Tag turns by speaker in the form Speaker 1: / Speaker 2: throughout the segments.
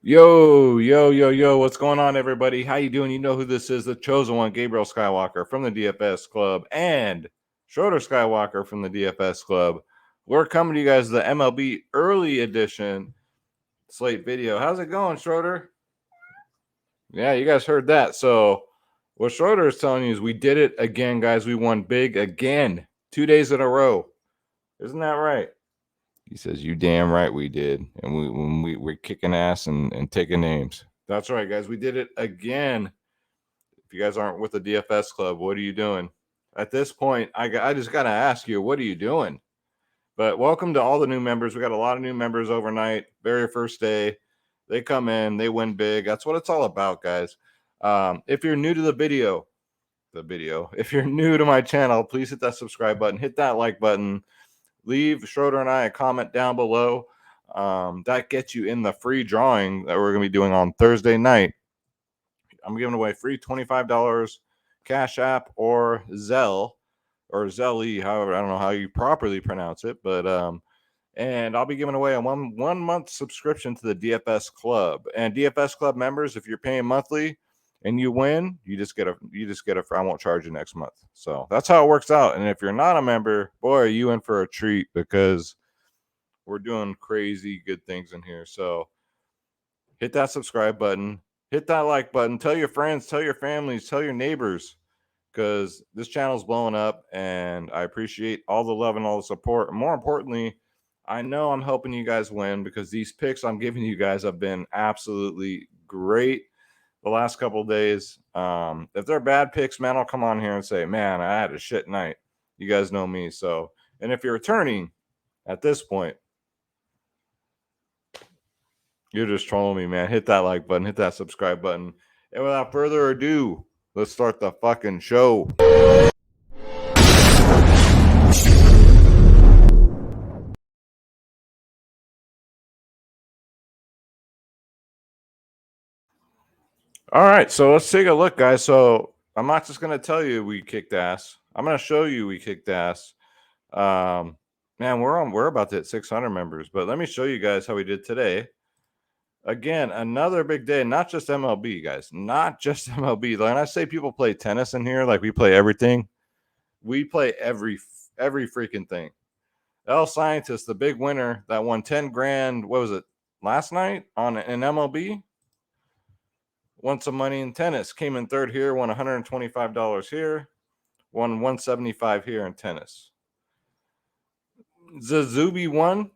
Speaker 1: Yo, what's going on, everybody? How you doing? You know who this is, the chosen one, Gabriel Skywalker from the DFS Club and Schroeder Skywalker from the DFS Club. We're coming to you guys the MLB early edition slate video. How's it going, Schroeder? Yeah, you guys heard that. So what Schroeder is telling you is we did it again, guys. We won big again, 2 days in a row. Isn't that right? He says, "You damn right we did." And we're kicking ass and taking names. That's right, guys. We did it again. If you guys aren't with the DFS Club, what are you doing? At this point, I just got to ask you, what are you doing? But welcome to all the new members. We got a lot of new members overnight. Very first day. They come in, they win big. That's what it's all about, guys. If you're new to the video, if you're new to my channel, please hit that subscribe button, hit that like button. Leave Schroeder and I a comment down below. That gets you in the free drawing that we're going to be doing on Thursday night. I'm giving away free $25 Cash App or Zelle or Zelly, however, I don't know how you properly pronounce it, but and I'll be giving away a one month subscription to the DFS Club. And DFS Club members, if you're paying monthly and you win, you just get a I won't charge you next month. So that's how it works out. And if you're not a member, boy, are you in for a treat because we're doing crazy good things in here. So hit that subscribe button, hit that like button, tell your friends, tell your families, tell your neighbors, because this channel's blowing up and I appreciate all the love and all the support. And more importantly, I know I'm helping you guys win because these picks I'm giving you guys have been absolutely great the last couple of days. If they're bad picks, man, I'll come on here and say, man, I had a shit night. You guys know me. So, and if you're returning at this point, you're just trolling me, man. Hit that like button, hit that subscribe button. And without further ado, let's start the fucking show. All right, so let's take a look, guys. So I'm not just going to tell you we kicked ass. I'm going to show you we kicked ass. Man, we're about to hit 600 members, but let me show you guys how we did today. Again, another big day, not just MLB, guys, not just MLB. When I say people play tennis in here, like we play everything, we play every freaking thing. L Scientist, the big winner that won 10 grand, what was it, last night on an MLB? Won some money in tennis, came in third here, won $125 here, won 175 here in tennis. Zazubi won,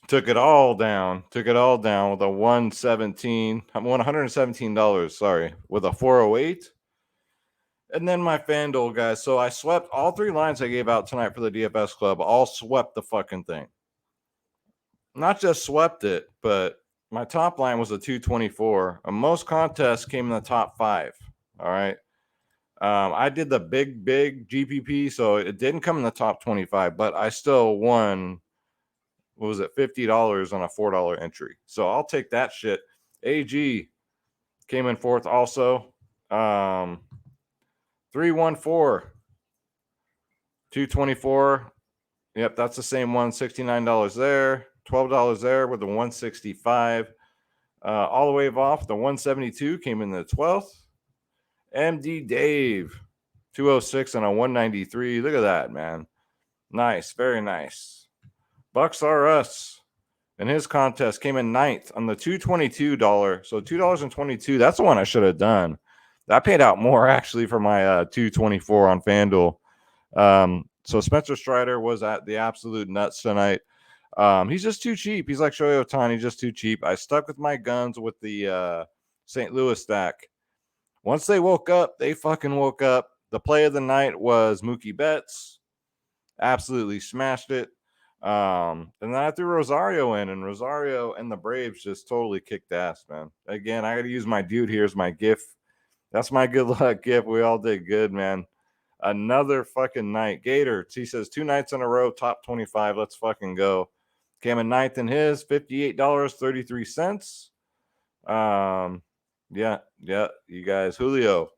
Speaker 1: took it all down with a 117, won $117, sorry, with a 408. And then my FanDuel, guys. So I swept all three lines I gave out tonight for the DFS Club, all swept the fucking thing. Not just swept it, but my top line was a 224. Most contests came in the top 5. All right. I did the big GPP, so it didn't come in the top 25, but I still won, what was it, $50 on a $4 entry. So I'll take that shit. AG came in fourth also. 314, 224. Yep, that's the same one. $69 there, $12 there with the 165. All the way off, the 172 came in the 12th. MD Dave, 206 and a 193. Look at that, man. Nice, very nice. Bucks R Us and his contest came in 9th on the $222. So $2.22. That's the one I should have done. That paid out more actually for my 224 on FanDuel. So Spencer Strider was at the absolute nuts tonight. He's just too cheap. He's like Shohei Ohtani, just too cheap. I stuck with my guns with the St. Louis stack. Once they woke up, they fucking woke up. The play of the night was Mookie Betts. Absolutely smashed it. And then I threw Rosario in, and Rosario and the Braves just totally kicked ass, man. Again, I got to use my dude here as my gift. That's my good luck gift. We all did good, man. Another fucking night. Gator, he says 2 nights in a row, top 25. Let's fucking go. Came in 9th in his, $58.33. Yeah, you guys. Julio.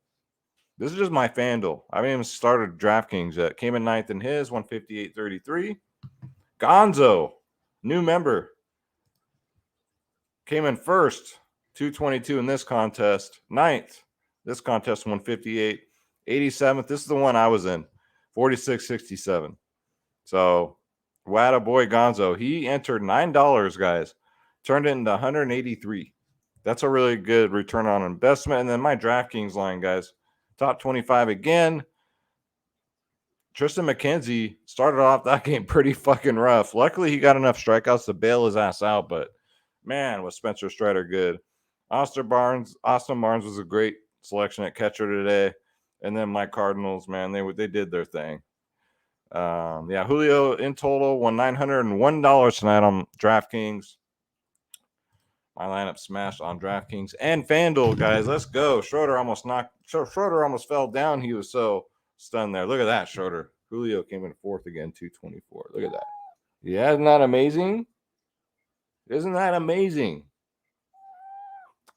Speaker 1: This is just my FanDuel. I haven't even started DraftKings yet. Came in 9th in his, 158.33. Gonzo, new member. Came in first, 222 in this contest. 9th. This contest 158. 87th. This is the one I was in. 46.67. So, Wada boy Gonzo, he entered $9, guys. Turned it into 183. That's a really good return on investment. And then my DraftKings line, guys. Top 25 again. Tristan McKenzie started off that game pretty fucking rough. Luckily, he got enough strikeouts to bail his ass out, but man, was Spencer Strider good. Austin Barnes was a great selection at catcher today. And then my Cardinals, man, they did their thing. Julio in total won $901 tonight on DraftKings. My lineup smashed on DraftKings and FanDuel, guys. Let's go. Schroeder almost fell down. He was so stunned there. Look at that, Schroeder. Julio came in fourth again, 224. Look at that. Yeah, isn't that amazing? Isn't that amazing?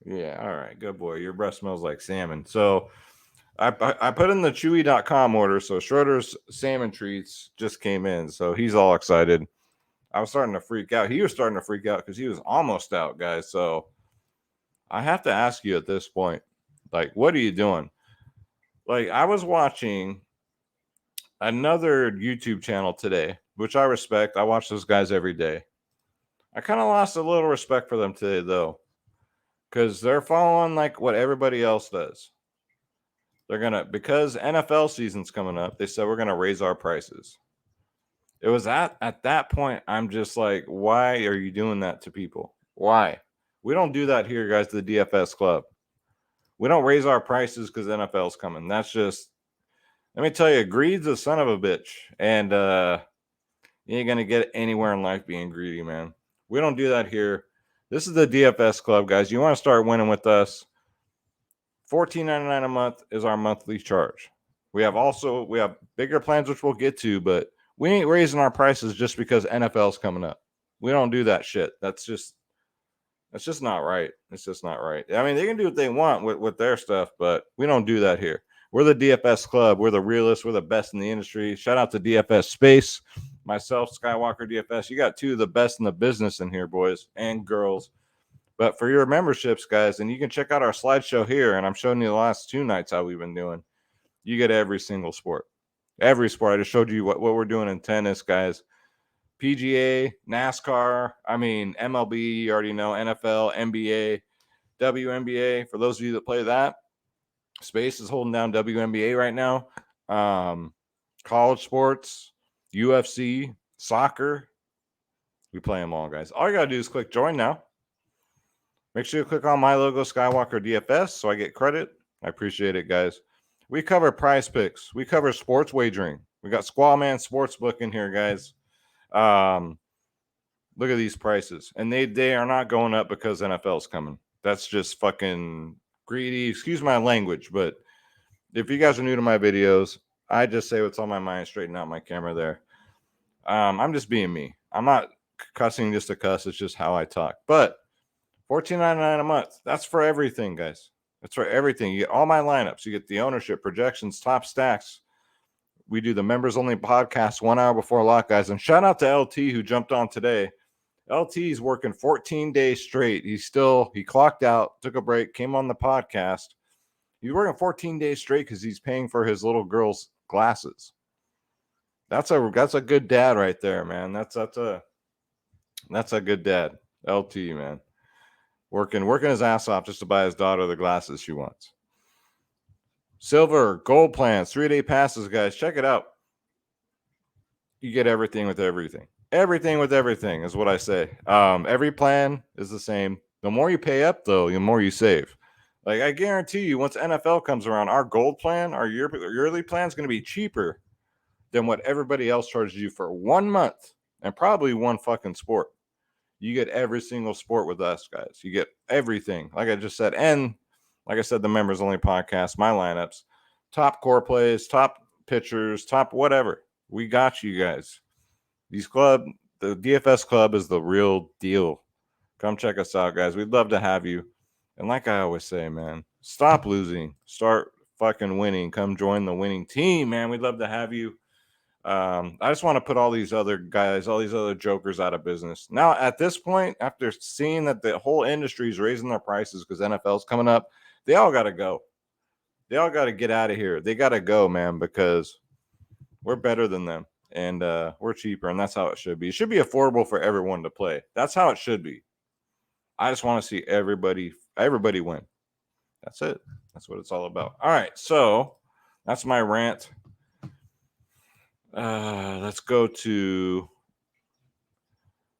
Speaker 1: Yeah, all right. Good boy. Your breath smells like salmon. So I put in the Chewy.com order. So Schroeder's salmon treats just came in. So he's all excited. I was starting to freak out. He was starting to freak out because he was almost out, guys. So I have to ask you at this point, like, what are you doing? Like, I was watching another YouTube channel today, which I respect. I watch those guys every day. I kind of lost a little respect for them today, though, because they're following like what everybody else does. They're because NFL season's coming up, they said we're gonna raise our prices. It was at that point, I'm just like, why are you doing that to people? Why? We don't do that here, guys, the DFS club. We don't raise our prices because NFL's coming. That's just, let me tell you, greed's a son of a bitch. And you ain't going to get anywhere in life being greedy, man. We don't do that here. This is the DFS club, guys. You want to start winning with us, $14.99 a month is our monthly charge. We have bigger plans, which we'll get to, but we ain't raising our prices just because NFL's coming up. We don't do that shit. That's just not right. It's just not right. I mean, they can do what they want with their stuff, but we don't do that here. We're the DFS club. We're the realists. We're the best in the industry. Shout out to DFS Space. Myself, Skywalker DFS. You got two of the best in the business in here, boys and girls. But for your memberships, guys, and you can check out our slideshow here, and I'm showing you the last 2 nights how we've been doing. You get every single sport. Every sport. I just showed you what we're doing in tennis, guys. PGA, NASCAR, MLB, you already know, NFL, NBA, WNBA. For those of you that play that, Space is holding down WNBA right now. College sports, UFC, soccer. We play them all, guys. All you got to do is click join now. Make sure you click on my logo, Skywalker DFS, so I get credit. I appreciate it, guys. We cover prize picks. We cover sports wagering. We got Squaw Man Sportsbook in here, guys. Look at these prices. And they are not going up because NFL's coming. That's just fucking greedy. Excuse my language, but if you guys are new to my videos, I just say what's on my mind, straighten out my camera there. I'm just being me. I'm not cussing just to cuss. It's just how I talk. But $14.99 a month. That's for everything, guys. That's for everything. You get all my lineups. You get the ownership, projections, top stacks. We do the members only podcast 1 hour before lock, guys. And shout out to LT who jumped on today. LT's working 14 days straight. He clocked out, took a break, came on the podcast. He's working 14 days straight because he's paying for his little girl's glasses. That's a good dad right there, man. That's a good dad. LT, man. Working his ass off just to buy his daughter the glasses she wants. Silver, gold plans, 3-day passes, guys. Check it out. You get everything with everything. Everything with everything is what I say. Every plan is the same. The more you pay up, though, the more you save. Like, I guarantee you, once NFL comes around, our gold plan, our yearly plan is going to be cheaper than what everybody else charges you for 1 month and probably one fucking sport. You get every single sport with us, guys. You get everything, like I just said. And like I said, the members only podcast, my lineups, top core plays, top pitchers, top whatever. We got you guys. The DFS club is the real deal. Come check us out, guys. We'd love to have you. And like I always say, man, stop losing. Start fucking winning. Come join the winning team, man. We'd love to have you. I just want to put all these other guys, all these other jokers out of business. Now, at this point, after seeing that the whole industry is raising their prices because NFL's coming up, they all got to go. They all got to get out of here. They got to go, man, because we're better than them and we're cheaper, and that's how it should be. It should be affordable for everyone to play. That's how it should be. I just want to see everybody win. That's it. That's what it's all about. All right, so that's my rant. Let's go to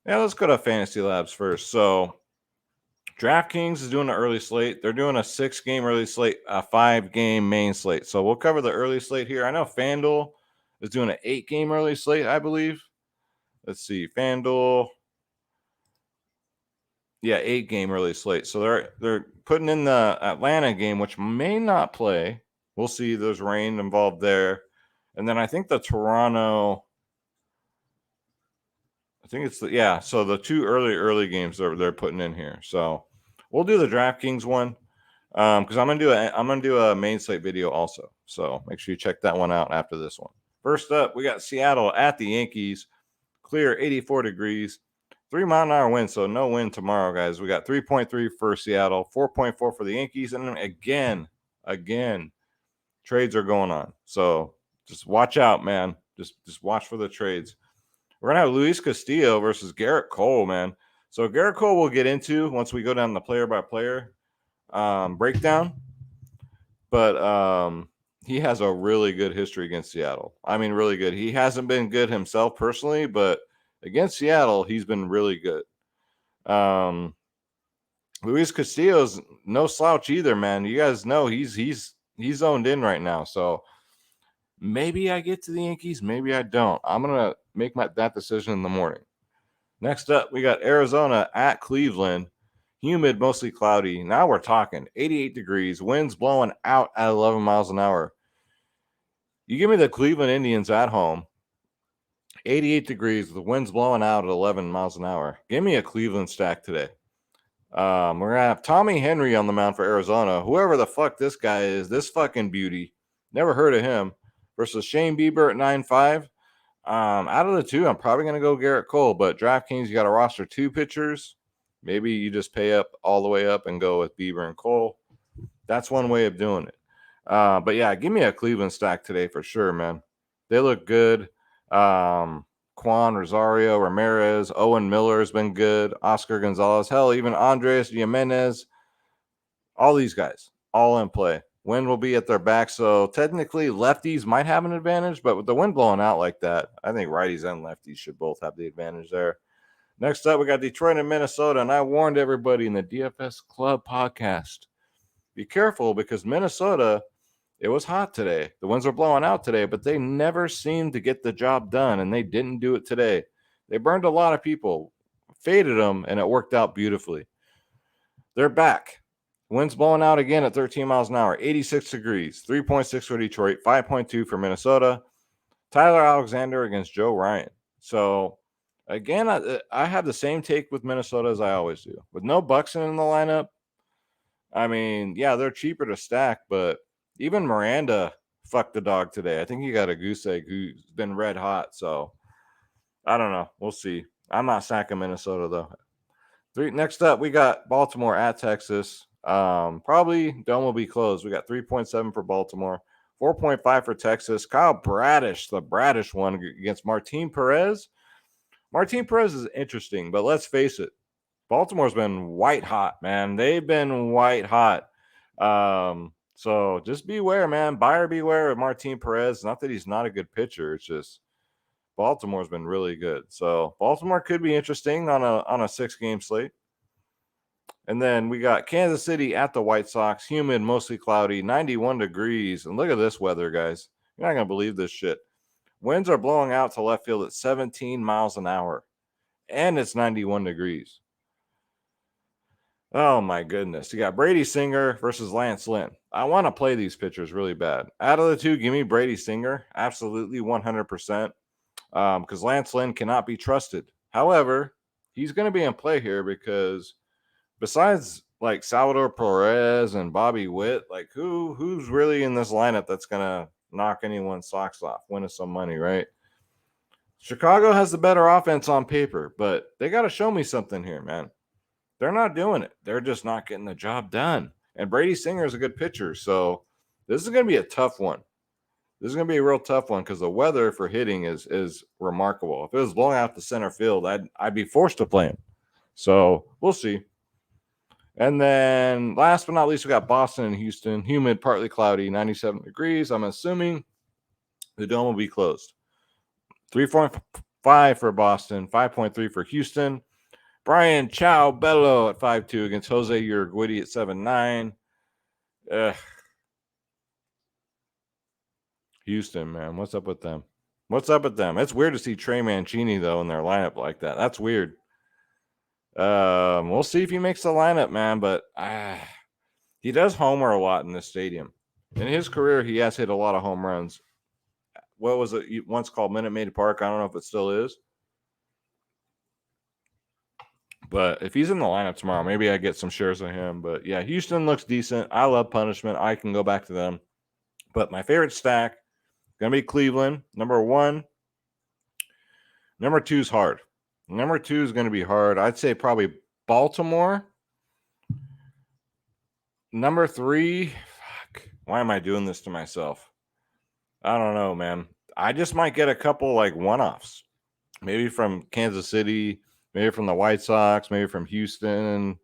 Speaker 1: Fantasy Labs first. So DraftKings is doing an early slate. They're doing a 6-game early slate, a 5-game main slate. So we'll cover the early slate here. I know FanDuel is doing an 8-game early slate, I believe. Let's see, FanDuel. Yeah, 8-game early slate. So they're putting in the Atlanta game, which may not play. We'll see. There's rain involved there. And then I think the Toronto, so the 2 early games they're putting in here. So we'll do the DraftKings one because I'm gonna do a main slate video also. So make sure you check that one out after this one. First up, we got Seattle at the Yankees. Clear, 84 degrees, 3-mile-an-hour wind. So no wind tomorrow, guys. We got 3.3 for Seattle, 4.4 for the Yankees, and then again, trades are going on. So just watch out, man. Just watch for the trades. We're going to have Luis Castillo versus Garrett Cole, man. So Garrett Cole we'll get into once we go down the player-by-player breakdown. But he has a really good history against Seattle. I mean, really good. He hasn't been good himself personally, but against Seattle, he's been really good. Luis Castillo's no slouch either, man. You guys know he's zoned in right now. So maybe I get to the Yankees, maybe I don't. I'm gonna make that decision in the morning. Next up, we got Arizona at Cleveland. Humid, mostly cloudy. Now we're talking 88 degrees, winds blowing out at 11 miles an hour. You give me the Cleveland Indians at home, 88 degrees, the wind's blowing out at 11 miles an hour. Give me a Cleveland stack today. We're going to have Tommy Henry on the mound for Arizona. Whoever the fuck this guy is, this fucking beauty. Never heard of him. Versus Shane Bieber at 9.5. Out of the two, I'm probably going to go Garrett Cole, but DraftKings, you got to roster 2 pitchers. Maybe you just pay up all the way up and go with Bieber and Cole. That's one way of doing it. But yeah, give me a Cleveland stack today for sure, man. They look good. Juan, Rosario, Ramirez, Owen Miller has been good. Oscar Gonzalez, hell, even Andres Jimenez. All these guys, all in play. Wind will be at their back, so technically lefties might have an advantage, but with the wind blowing out like that, I think righties and lefties should both have the advantage there. Next up, we got Detroit and Minnesota, and I warned everybody in the DFS Club podcast, be careful because Minnesota, it was hot today. The winds were blowing out today, but they never seemed to get the job done, and they didn't do it today. They burned a lot of people, faded them, and it worked out beautifully. They're back. Winds blowing out again at 13 miles an hour, 86 degrees, 3.6 for Detroit, 5.2 for Minnesota. Tyler Alexander against Joe Ryan. So, again, I have the same take with Minnesota as I always do. With no Buxton in the lineup, I mean, yeah, they're cheaper to stack, but even Miranda fucked the dog today. I think he got a goose egg who's been red hot. So, I don't know. We'll see. I'm not stacking Minnesota, though. Next up, we got Baltimore at Texas. Probably Dome will be closed. We got 3.7 for Baltimore, 4.5 for Texas. Kyle Bradish, the Bradish one against Martin Perez. Martin Perez is interesting, but let's face it, Baltimore's been white hot, man. They've been white hot. So just beware, man. Buyer beware of Martin Perez. Not that he's not a good pitcher. It's just Baltimore's been really good. So Baltimore could be interesting on a 6-game slate. And then we got Kansas City at the White Sox. Humid, mostly cloudy, 91 degrees. And look at this weather, guys. You're not going to believe this shit. Winds are blowing out to left field at 17 miles an hour. And it's 91 degrees. Oh, my goodness. You got Brady Singer versus Lance Lynn. I want to play these pitchers really bad. Out of the two, give me Brady Singer. Absolutely 100%. Because Lance Lynn cannot be trusted. However, he's going to be in play here because besides like Salvador Perez and Bobby Witt, like who's really in this lineup that's going to knock anyone's socks off, win us some money, right? Chicago has the better offense on paper, but they got to show me something here, man. They're not doing it. They're just not getting the job done. And Brady Singer is a good pitcher, so this is going to be a tough one. This is going to be a real tough one because the weather for hitting is remarkable. If it was blowing out the center field, I'd be forced to play him. So we'll see. And then last but not least, we got Boston and Houston. Humid, partly cloudy, 97 degrees. I'm assuming the dome will be closed. 3.5 for Boston, 5.3 for Houston. Brian Chow Bello at 5'2" against Jose Urquidy at 7'9". Houston, man. What's up with them? It's weird to see Trey Mancini, though, in their lineup like that. That's weird. We'll see if he makes the lineup, man, but he does homer a lot in this stadium. In his career, he has hit a lot of home runs. What was it once called Minute Maid Park? I don't know if it still is. But if he's in the lineup tomorrow, maybe I get some shares of him. But yeah, Houston looks decent. I love punishment. I can go back to them. But my favorite stack going to be Cleveland, number 1. Number 2 is hard. Number 2 is going to be hard. I'd say probably Baltimore. Number 3, why am I doing this to myself? I don't know, man. I just might get a couple like one-offs. Maybe from Kansas City, maybe from the White Sox, maybe from Houston.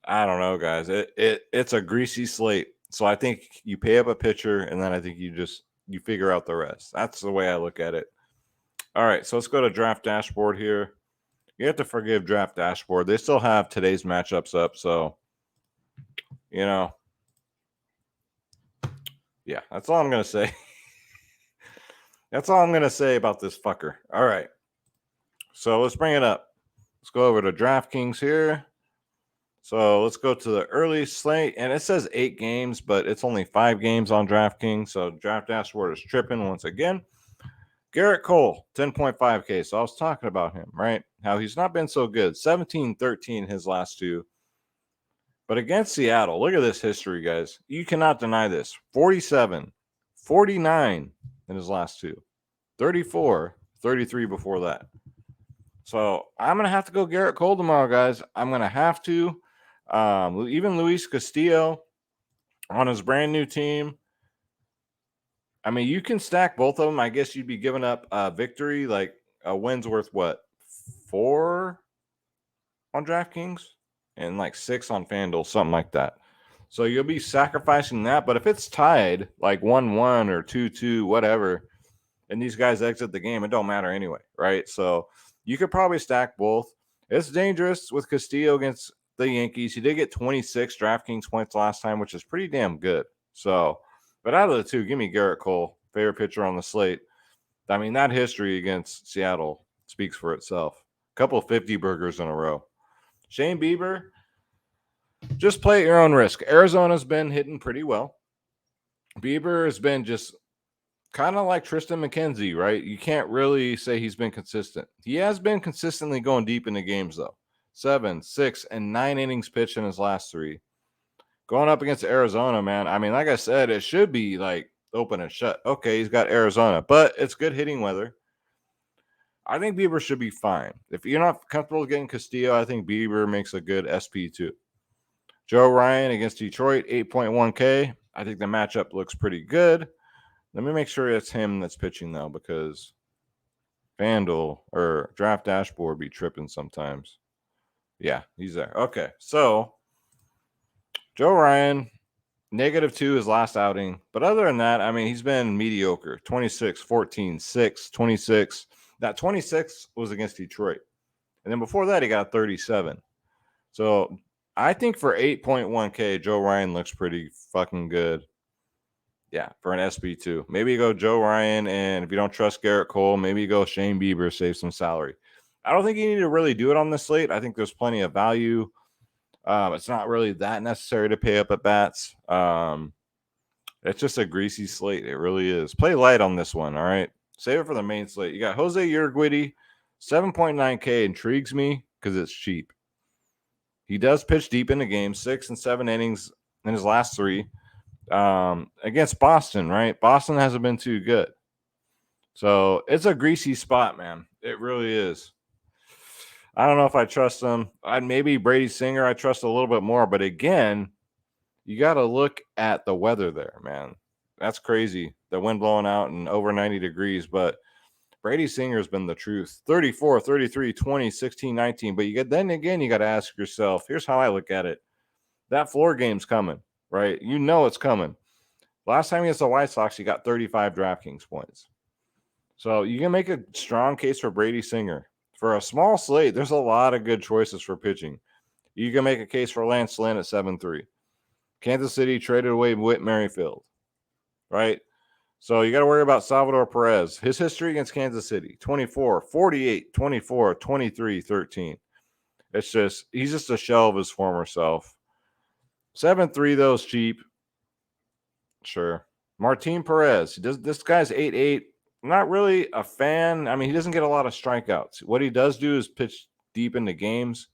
Speaker 1: I don't know, guys. It's a greasy slate. So I think you pay up a pitcher, and then I think you figure out the rest. That's the way I look at it. All right, so let's go to Draft Dashboard here. You have to forgive Draft Dashboard. They still have today's matchups up, so yeah, that's all I'm gonna say. That's all I'm gonna say about this fucker. All right, so let's bring it up. Let's go over to DraftKings here. So let's go to the early slate, and it says 8 games, but it's only 5 games on DraftKings. So Draft Dashboard is tripping once again. Garrett Cole, 10.5K. So I was talking about him, right? How he's not been so good. 17-13 his last 2. But against Seattle, look at this history, guys. You cannot deny this. 47, 49 in his last 2. 34, 33 before that. So I'm going to have to go Garrett Cole tomorrow, guys. I'm going to have to. Even Luis Castillo on his brand new team. I mean, you can stack both of them. I guess you'd be giving up victory, like a win's worth, what, 4 on DraftKings and like 6 on FanDuel, something like that. So you'll be sacrificing that. But if it's tied, like 1-1 or 2-2, whatever, and these guys exit the game, it don't matter anyway, right? So you could probably stack both. It's dangerous with Castillo against the Yankees. He did get 26 DraftKings points last time, which is pretty damn good. So, but out of the 2, give me Garrett Cole, favorite pitcher on the slate. I mean, that history against Seattle speaks for itself. A couple of 50 burgers in a row. Shane Bieber, just play at your own risk. Arizona's been hitting pretty well. Bieber has been just kind of like Tristan McKenzie, right? You can't really say he's been consistent. He has been consistently going deep into games, though. 7, 6, and 9 innings pitched in his last 3. Going up against Arizona, man, I mean, like I said, it should be like open and shut. Okay, he's got Arizona, but it's good hitting weather. I think Bieber should be fine. If you're not comfortable getting Castillo, I think Bieber makes a good SP2. Joe Ryan against Detroit, 8.1K. I think the matchup looks pretty good. Let me make sure it's him that's pitching, though, because FanDuel or Draft Dashboard be tripping sometimes. Yeah, he's there. Okay, so Joe Ryan, -2 his last outing. But other than that, I mean, he's been mediocre. 26, 14, 6, 26. That 26 was against Detroit. And then before that, he got 37. So I think for 8.1K, Joe Ryan looks pretty fucking good. Yeah, for an SB2. Maybe you go Joe Ryan, and if you don't trust Garrett Cole, maybe you go Shane Bieber, save some salary. I don't think you need to really do it on this slate. I think there's plenty of value. It's not really that necessary to pay up at bats. It's just a greasy slate. It really is. Play light on this one, all right? Save it for the main slate. You got Jose Urquidy, 7.9K intrigues me because it's cheap. He does pitch deep in the game, 6 and 7 innings in his last 3. Against Boston, right? Boston hasn't been too good. So it's a greasy spot, man. It really is. I don't know if I trust them. Maybe Brady Singer I trust a little bit more, but again, you got to look at the weather there, man. That's crazy. The wind blowing out and over 90 degrees, but Brady Singer's been the truth. 34, 33, 20, 16, 19. But then again, you got to ask yourself, here's how I look at it. That floor game's coming, right? You know it's coming. Last time against the White Sox, you got 35 DraftKings points. So you can make a strong case for Brady Singer. For a small slate, there's a lot of good choices for pitching. You can make a case for Lance Lynn at 7-3. Kansas City traded away Whit Merrifield, right? So you got to worry about Salvador Perez. His history against Kansas City, 24, 48, 24, 23, 13. It's just, he's just a shell of his former self. 7-3, though, is cheap. Sure. Martin Perez. This guy's 8-8. Not really a fan. I mean, he doesn't get a lot of strikeouts. What he does do is pitch deep into games.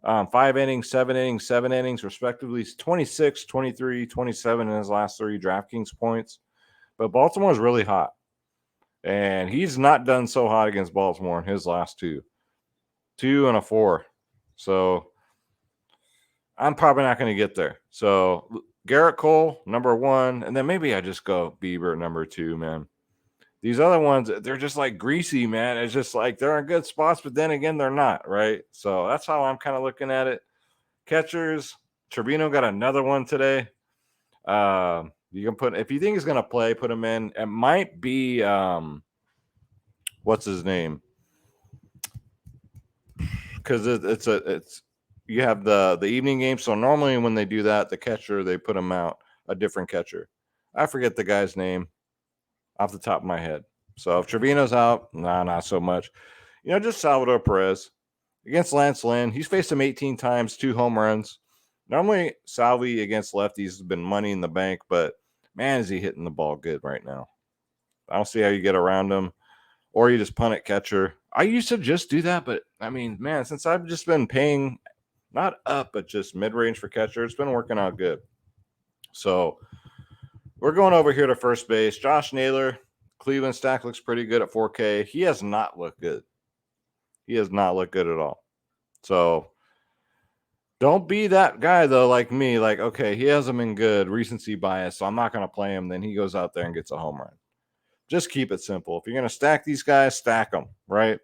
Speaker 1: 5 innings, 7 innings, 7 innings, respectively. 26, 23, 27 in his last 3 DraftKings points. But Baltimore's really hot. And he's not done so hot against Baltimore in his last 2. 2 and a 4. So I'm probably not going to get there. So Garrett Cole, number 1. And then maybe I just go Bieber, number 2, man. These other ones, they're just like greasy, man. It's just like they're in good spots, but then again, they're not, right? So that's how I'm kind of looking at it. Catchers, Trevino got another one today. You can put, if you think he's going to play, put him in. It might be, what's his name? Because it's you have the evening game. So normally when they do that, the catcher, they put him out, a different catcher. I forget the guy's name off the top of my head. So if Trevino's out, not so much. Just Salvador Perez against Lance Lynn. He's faced him 18 times, 2 home runs. Normally, Salvi against lefties has been money in the bank, but man, is he hitting the ball good right now. I don't see how you get around him. Or you just punt at catcher. I used to just do that, but I mean, man, since I've just been paying not up, but just mid-range for catcher, it's been working out good. So we're going over here to first base. Josh Naylor, Cleveland stack looks pretty good at 4K. He has not looked good. He has not looked good at all. So don't be that guy, though, like me. Like, okay, he hasn't been good, recency bias, so I'm not going to play him. Then he goes out there and gets a home run. Just keep it simple. If you're going to stack these guys, stack them, right?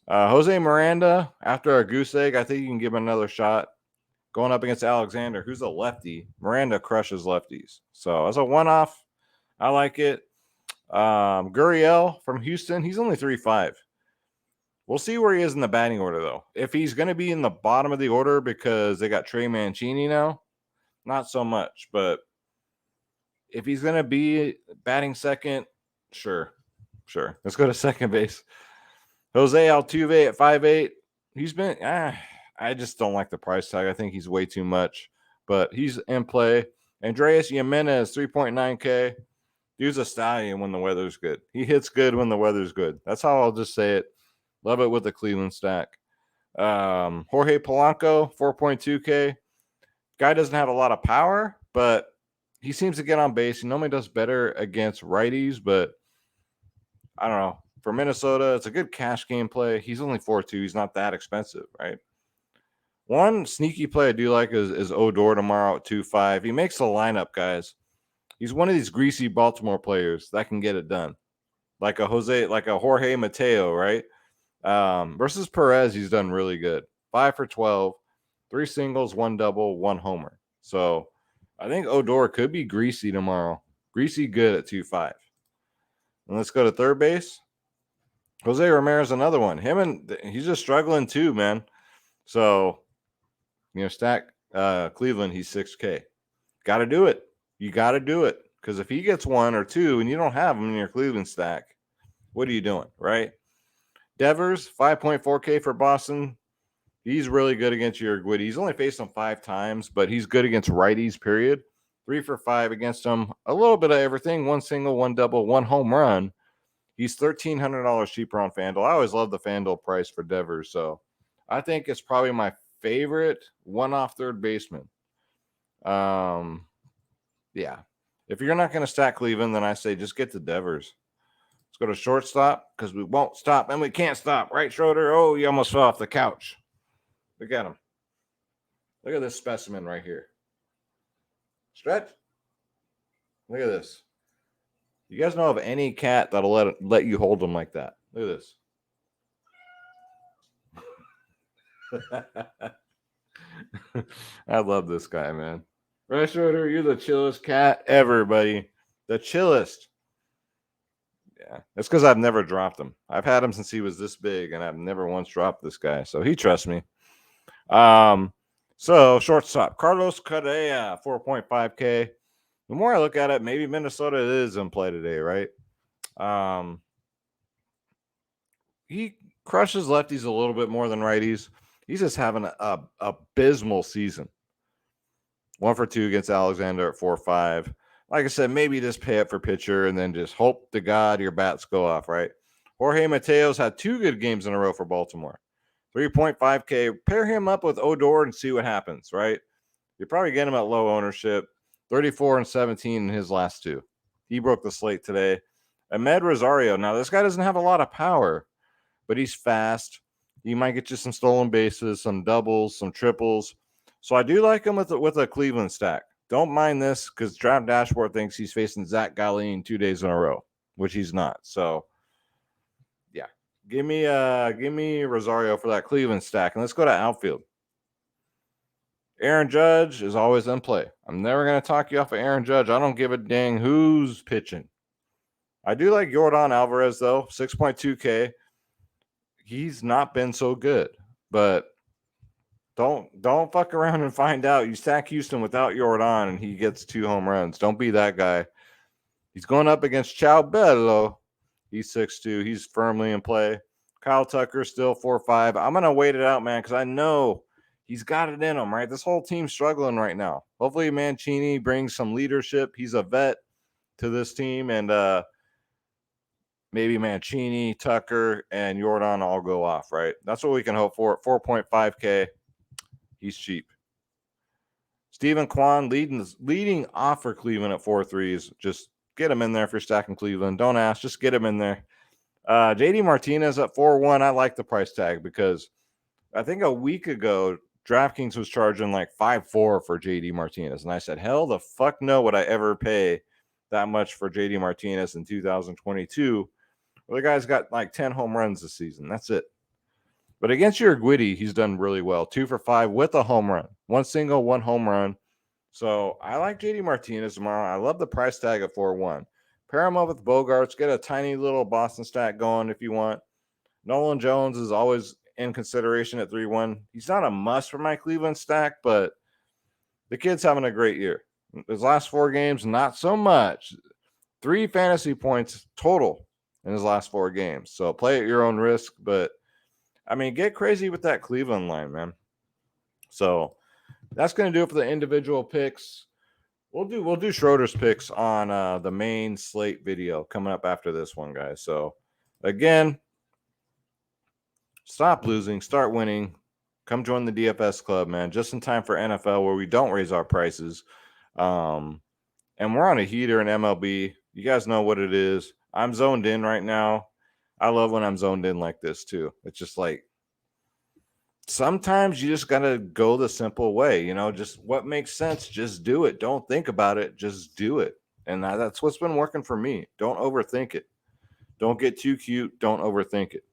Speaker 1: Jose Miranda, after a goose egg, I think you can give him another shot. Going up against Alexander, who's a lefty. Miranda crushes lefties. So as a one-off, I like it. Gurriel from Houston, he's only 3.5. We'll see where he is in the batting order, though. If he's going to be in the bottom of the order because they got Trey Mancini now, not so much. But if he's going to be batting second, sure. Let's go to second base. Jose Altuve at 5.8. He's been, I just don't like the price tag. I think he's way too much, but he's in play. Andreas Jimenez, 3.9K. Dude's a stallion when the weather's good. He hits good when the weather's good. That's how I'll just say it. Love it with the Cleveland stack. Jorge Polanco, 4.2K. Guy doesn't have a lot of power, but he seems to get on base. He normally does better against righties, but I don't know. For Minnesota, it's a good cash game play. He's only 4.2. He's not that expensive, right? One sneaky play I do like is Odor tomorrow at 2.5. He makes the lineup, guys. He's one of these greasy Baltimore players that can get it done. Like a Jorge Mateo, right? Versus Perez, he's done really good. 5 for 12, 3 singles, 1 double, 1 homer. So I think Odor could be greasy tomorrow. Greasy good at 2.5. And let's go to third base. Jose Ramirez, another one. He's just struggling too, man. So, stack Cleveland, he's 6K. Got to do it. You got to do it. Because if he gets 1 or 2 and you don't have him in your Cleveland stack, what are you doing, right? Devers, 5.4K for Boston. He's really good against Uruguay. He's only faced him 5 times, but he's good against righties, period. 3 for 5 against him. A little bit of everything. 1 single, 1 double, 1 home run. He's $1,300 cheaper on FanDuel. I always love the FanDuel price for Devers, so I think it's probably my favorite one-off third baseman. Yeah. If you're not going to stack Cleveland, then I say just get to Devers. Let's go to shortstop because we won't stop and we can't stop. Right, Schroeder? Oh, you almost fell off the couch. Look at him. Look at this specimen right here. Stretch. Look at this. You guys know of any cat that'll let you hold them like that? Look at this. I love this guy, man. Right, Schroeder? You're the chillest cat ever, buddy. The chillest. Yeah, it's because I've never dropped him. I've had him since he was this big, and I've never once dropped this guy. So he trusts me. So shortstop Carlos Correa, 4.5K. The more I look at it, maybe Minnesota is in play today, right? He crushes lefties a little bit more than righties. He's just having a abysmal season. 1 for 2 against Alexander at 4.5. Like I said, maybe just pay up for pitcher and then just hope to God your bats go off, right? Jorge Mateo's had 2 good games in a row for Baltimore. 3.5K. Pair him up with Odor and see what happens, right? You're probably getting him at low ownership. 34 and 17 in his last 2. He broke the slate today. Ahmed Rosario. Now, this guy doesn't have a lot of power, but he's fast. He might get you some stolen bases, some doubles, some triples. So I do like him with a Cleveland stack. Don't mind this because Draft Dashboard thinks he's facing Zach Gallen 2 days in a row, which he's not. So, yeah, give me Rosario for that Cleveland stack, and let's go to outfield. Aaron Judge is always in play. I'm never going to talk you off of Aaron Judge. I don't give a dang who's pitching. I do like Yordan Alvarez, though, 6.2K. He's not been so good, but don't fuck around and find out. You stack Houston without Yordan, and he gets 2 home runs. Don't be that guy. He's going up against Chow Bello. He's 6'2". He's firmly in play. Kyle Tucker still 4.5. I'm going to wait it out, man, because I know he's got it in him, right? This whole team's struggling right now. Hopefully Mancini brings some leadership. He's a vet to this team, and maybe Mancini, Tucker, and Yordan all go off, right? That's what we can hope for. 4.5K. He's cheap. Stephen Kwan leading off for Cleveland at 4.3s. Just get him in there if you're stacking Cleveland. Don't ask. Just get him in there. JD Martinez at 4.1. I like the price tag because I think a week ago, DraftKings was charging like 5.4 for JD Martinez. And I said, hell the fuck no would I ever pay that much for JD Martinez in 2022. Well, the guy's got like 10 home runs this season. That's it. But against Urquidy, he's done really well. 2 for 5 with a home run. 1 single, 1 home run. So I like JD Martinez tomorrow. I love the price tag at 4.1. Pair him up with Bogarts. Get a tiny little Boston stack going if you want. Nolan Jones is always in consideration at 3.1. He's not a must for my Cleveland stack, but the kid's having a great year. His last 4 games, not so much. 3 fantasy points total in his last 4 games. So play at your own risk, but I mean, get crazy with that Cleveland line, man. So that's going to do it for the individual picks. We'll do Schroeder's picks on the main slate video coming up after this one, guys. So again, stop losing, start winning. Come join the DFS club, man. Just in time for NFL where we don't raise our prices. And we're on a heater in MLB. You guys know what it is. I'm zoned in right now. I love when I'm zoned in like this too. It's just like sometimes you just got to go the simple way, just what makes sense. Just do it. Don't think about it. Just do it. And that's what's been working for me. Don't overthink it. Don't get too cute. Don't overthink it.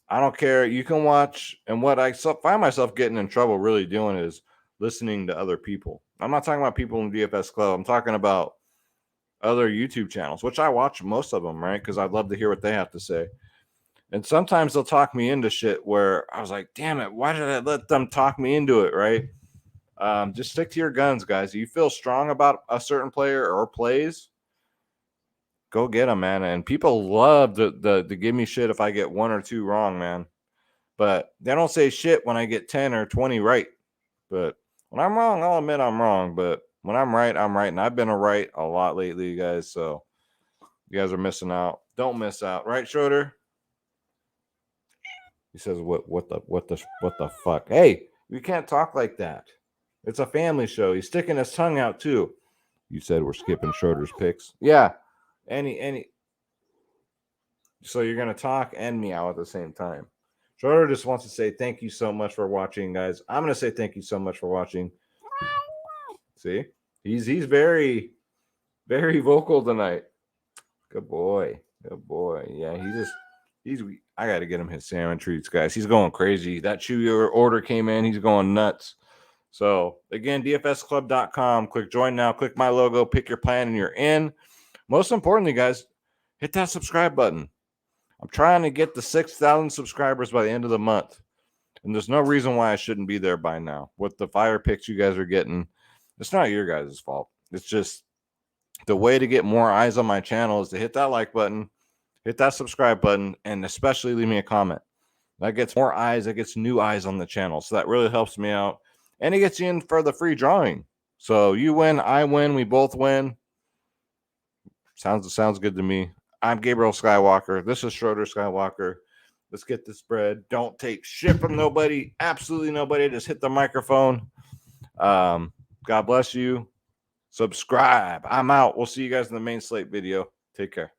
Speaker 1: I don't care. You can watch. And what I find myself getting in trouble really doing is listening to other people. I'm not talking about people in the DFS club. I'm talking about other YouTube channels, which I watch most of them, right? Because I'd love to hear what they have to say. And sometimes they'll talk me into shit where I was like, damn it, why did I let them talk me into it, right? Just stick to your guns, guys. If you feel strong about a certain player or plays, go get them, man. And people love to give me shit if I get 1 or 2 wrong, man. But they don't say shit when I get 10 or 20 right. But when I'm wrong, I'll admit I'm wrong. But when I'm right, I'm right. And I've been right a lot lately, guys. So you guys are missing out. Don't miss out. Right, Schroeder? He says, what the fuck? Hey, you can't talk like that. It's a family show. He's sticking his tongue out, too. You said we're skipping Schroeder's picks. Yeah. Any So you're going to talk and meow at the same time. Schroeder just wants to say thank you so much for watching, guys. I'm going to say thank you so much for watching. See? He's very, very vocal tonight. Good boy. Good boy. Yeah, I got to get him his salmon treats, guys. He's going crazy. That chew order came in. He's going nuts. So, again, dfsclub.com. Click join now. Click my logo. Pick your plan, and you're in. Most importantly, guys, hit that subscribe button. I'm trying to get the 6,000 subscribers by the end of the month. And there's no reason why I shouldn't be there by now. With the fire picks you guys are getting, it's not your guys' fault. It's just the way to get more eyes on my channel is to hit that like button, hit that subscribe button, and especially leave me a comment. That gets more eyes. That gets new eyes on the channel. So that really helps me out. And it gets you in for the free drawing. So you win, I win, we both win. Sounds good to me. I'm Gabriel Skywalker. This is Schroeder Skywalker. Let's get this bread. Don't take shit from nobody. Absolutely nobody. Just hit the microphone. God bless you. Subscribe. I'm out. We'll see you guys in the main slate video. Take care.